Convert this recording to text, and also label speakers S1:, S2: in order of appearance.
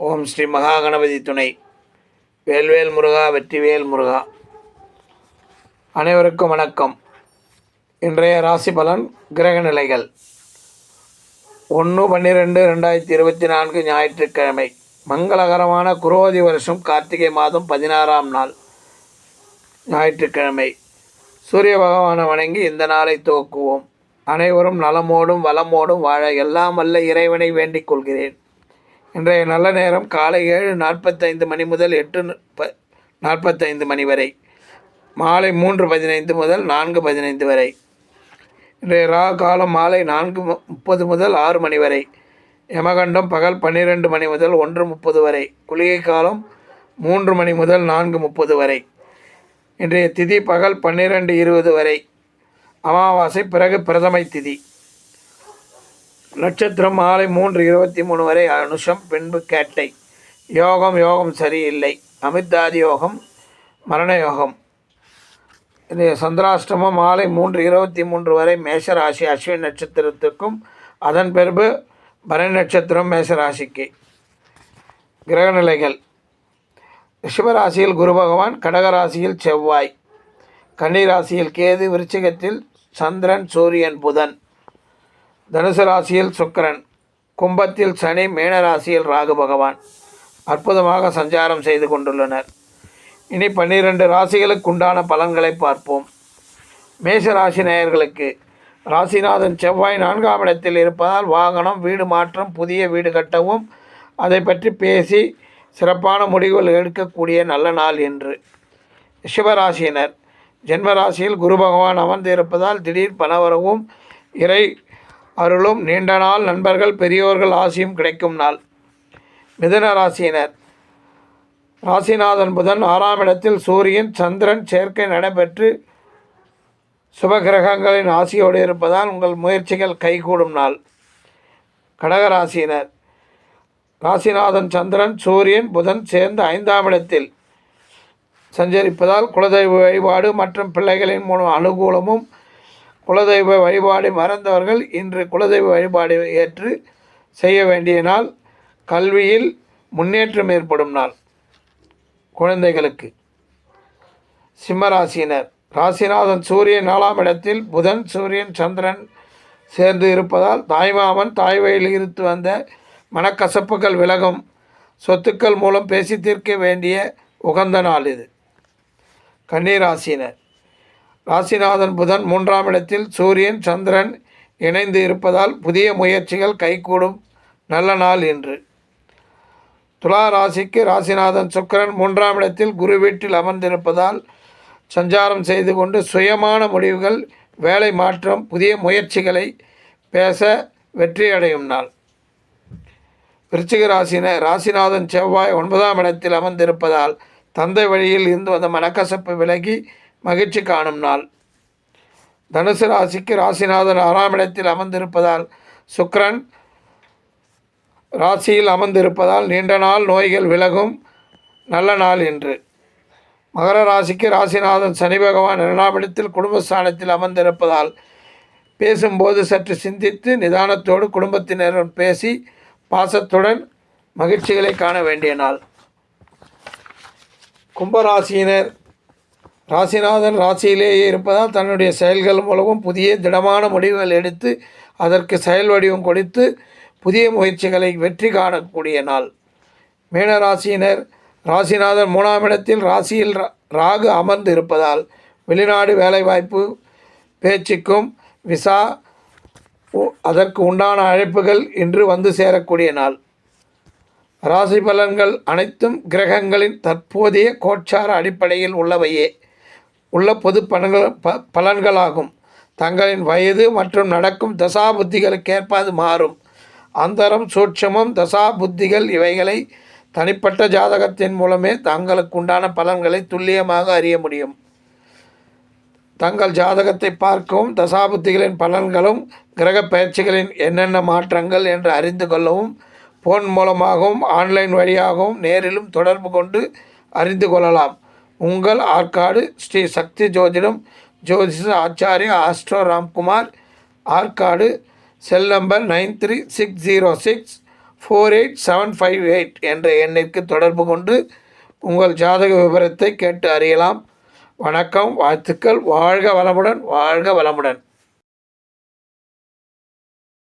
S1: ஓம் ஸ்ரீ மகாகணபதி துணை. வேல்வேல் முருகா, வெற்றிவேல் முருகா. அனைவருக்கும் வணக்கம். இன்றைய ராசி பலன், கிரக நிலைகள். 1/12/2024 ஞாயிற்றுக்கிழமை, மங்களகரமான குரோதி வருஷம் கார்த்திகை மாதம் 16ஆம் நாள் ஞாயிற்றுக்கிழமை. சூரிய பகவானை வணங்கி இந்த நாளை துவக்குவோம். அனைவரும் நலமோடும் வளமோடும் வாழ எல்லாம் வல்ல இறைவனை வேண்டிக் கொள்கிறேன். இன்றைய நல்ல நேரம் காலை 7:45 மணி முதல் 8:45 மணி வரை, மாலை 3:15 முதல் 4:15 வரை. இன்றைய ராகு காலம் மாலை 4:30 முதல் 6 மணி வரை. யமகண்டம் பகல் 12 மணி முதல் 1:30 வரை. குளிகை காலம் 3 மணி முதல் 4:30 வரை. இன்றைய திதி பகல் 12:20 வரை. அமாவாசை பிறகு பிரதமை திதி. நட்சத்திரம் மாலை 3:23 வரை அனுஷம், பின்பு கேட்டை. யோகம் சரியில்லை. அமிர்தாதி யோகம், மரண யோகம். இந்த சந்திராஷ்டமம் மாலை 3:23 வரை மேஷராசி அஸ்வின் நட்சத்திரத்துக்கும், அதன் பிறகு பரணி நட்சத்திரம் மேஷராசிக்கு. கிரகநிலைகள். ரிஷபராசியில் குரு பகவான், கடகராசியில் செவ்வாய், கன்னிராசியில் கேது, விருச்சிகத்தில் சந்திரன், சூரியன், புதன், தனுசு ராசியில் சுக்கிரன், கும்பத்தில் சனி, மீனராசியில் ராகு பகவான் அற்புதமாக சஞ்சாரம் செய்து கொண்டுள்ளனர். இனி 12 ராசிகளுக்கு உண்டான பலன்களை பார்ப்போம். மேஷ ராசி நேயர்களுக்கு ராசிநாதன் செவ்வாய் 4ஆம் இடத்தில் இருப்பதால் வாகனம், வீடு மாற்றம், புதிய வீடு கட்டவும், அதை பற்றி பேசி சிறப்பான முடிவுகள் எடுக்கக்கூடிய நல்ல நாள் என்று. ரிஷபராசியினர் ஜென்மராசியில் குரு பகவான் அமர்ந்து இருப்பதால் திடீர் பணவரவும், இறை அருளும், நீண்ட நாள் நண்பர்கள், பெரியோர்கள் ஆசியும் கிடைக்கும் நாள். மிதுன ராசியினர் ராசிநாதன் புதன் 6ஆம் இடத்தில் சூரியன், சந்திரன் சேர்க்கை நடைபெற்று சுபகிரகங்களின் ஆசியோடு இருப்பதால் உங்கள் முயற்சிகள் கைகூடும் நாள். கடகராசியினர் ராசிநாதன் சந்திரன், சூரியன், புதன் சேர்ந்து 5ஆம் இடத்தில் சஞ்சரிப்பதால் குலதெய்வ வழிபாடு மற்றும் பிள்ளைகளின் மூலம் அனுகூலமும். குலதெய்வ வழிபாடு மறந்தவர்கள் இன்று குலதெய்வ வழிபாடு ஏற்று செய்ய வேண்டிய நாள். கல்வியில் முன்னேற்றம் ஏற்படும் நாள். குழந்தைகளுக்கு. சிம்மராசியினர் ராசிநாதன் சூரியன் 4ஆம் இடத்தில், புதன், சூரியன், சந்திரன் சேர்ந்து இருப்பதால் தாய்மாமன், தாய் வழியில் இருந்து வந்த மனக்கசப்புகள் விலகும். சொத்துக்கள் மூலம் பேசி தீர்க்க வேண்டிய உகந்த நாள் இது. கன்னிராசியினர் ராசிநாதன் புதன் 3ஆம் இடத்தில், சூரியன், சந்திரன் இணைந்து இருப்பதால் புதிய முயற்சிகள் கைகூடும் நல்ல நாள் இன்று. துலா ராசிக்கு ராசிநாதன் சுக்கிரன் 3ஆம் இடத்தில் குரு வீட்டில் அமர்ந்திருப்பதால் சஞ்சாரம் செய்து கொண்டு சுயமான முடிவுகள், வேலை மாற்றம், புதிய முயற்சிகளை பேச வெற்றி அடையும் நாள். விருச்சிக ராசினர் ராசிநாதன் செவ்வாய் 9ஆம் இடத்தில் அமர்ந்திருப்பதால் தந்தை வழியில் இருந்து வந்த மனக்கசப்பு விலகி மகிழ்ச்சி காணும் நாள். தனுசு ராசிக்கு ராசிநாதன் 6ஆம் இடத்தில் அமர்ந்திருப்பதால் சுக்கிரன் ராசியில் அமர்ந்திருப்பதால் நீண்ட நாள் நோய்கள் விலகும் நல்ல நாள் என்று. மகர ராசிக்கு ராசிநாதன் சனி பகவான் 2ஆம் இடத்தில் குடும்பஸ்தானத்தில் அமர்ந்திருப்பதால் பேசும்போது சற்று சிந்தித்து நிதானத்தோடு குடும்பத்தினருடன் பேசி பாசத்துடன் மகிழ்ச்சிகளை காண வேண்டிய நாள். கும்பராசியினர் ராசிநாதன் ராசியிலேயே இருப்பதால் தன்னுடைய செயல்கள் மூலமும் புதிய திடமான முடிவுகள் எடுத்து அதற்கு செயல் வடிவம் கொடுத்து புதிய முயற்சிகளை வெற்றி காணக்கூடிய நாள். மீனராசியினர் ராசிநாதன் 3ஆம் இடத்தில் ராசியில் ராகு அமர்ந்து இருப்பதால் வெளிநாடு வேலைவாய்ப்பு பேச்சுக்கும் விசா அதற்கு உண்டான அழைப்புகள் இன்று வந்து சேரக்கூடிய நாள். ராசி பலன்கள் அனைத்தும் கிரகங்களின் தற்போதைய கோட்சார அடிப்படையில் உள்ள பொது பலன்களாகும். தங்களின் வயது மற்றும் நடக்கும் தசா புத்திகளுக்கேற்ப அது மாறும். அந்தரம், சூட்சமம், தசா புத்திகள் இவைகளை தனிப்பட்ட ஜாதகத்தின் மூலமே தங்களுக்கு உண்டான பலன்களை துல்லியமாக அறிய முடியும். தங்கள் ஜாதகத்தை பார்க்கவும் தசாபுத்திகளின் பலன்களும் கிரக பயிற்சிகளின் என்னென்ன மாற்றங்கள் என்று அறிந்து கொள்ளவும் ஃபோன் மூலமாகவும் ஆன்லைன் வழியாகவும் நேரிலும் தொடர்பு கொண்டு அறிந்து கொள்ளலாம். உங்கள் ஆற்காடு ஸ்ரீ சக்தி ஜோதிடம் ஜோதிஷ ஆச்சாரிய astro Ramkumar, Arcot. Cell number 936064 488758 என்ற எண்ணிற்கு தொடர்பு கொண்டு உங்கள் ஜாதக விவரத்தை கேட்டு அறியலாம். வணக்கம், வாழ்த்துக்கள். வாழ்க வளமுடன், வாழ்க வளமுடன்.